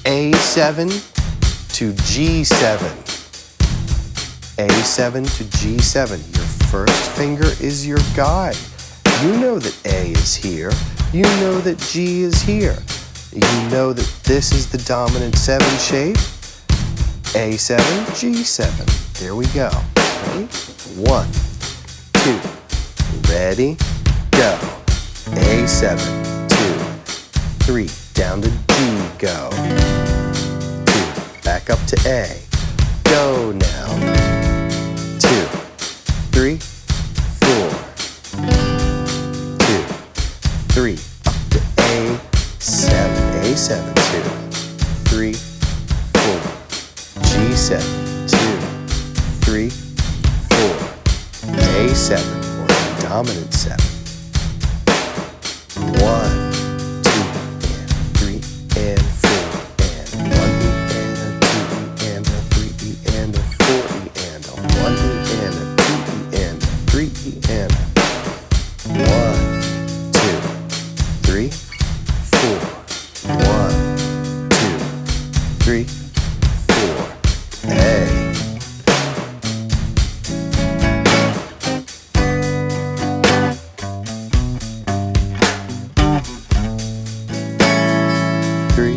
A7 to G7. A7 to G7. Your first finger is your guide. You know that A is here. You know that G is here. You know that this is the dominant 7 shape. A7, G7. There we go. Ready? 1, 2. Ready? Go. A7, 2, 3. Down to G, go. 2. Back up to A. Go now. 2, 3, 4. 2, 3. Up to A7. A7, 2, 3, 4. G7, 2, 3, 4. A7, or the dominant 7. 1, 2, and 3, and 4, and 1 E and a 2 E and a 3 E and a 4 E and a 1 E and a 2 E and a 3 E and a 1, 2, 3, 4. 1, 2, 3, 4. A. Three,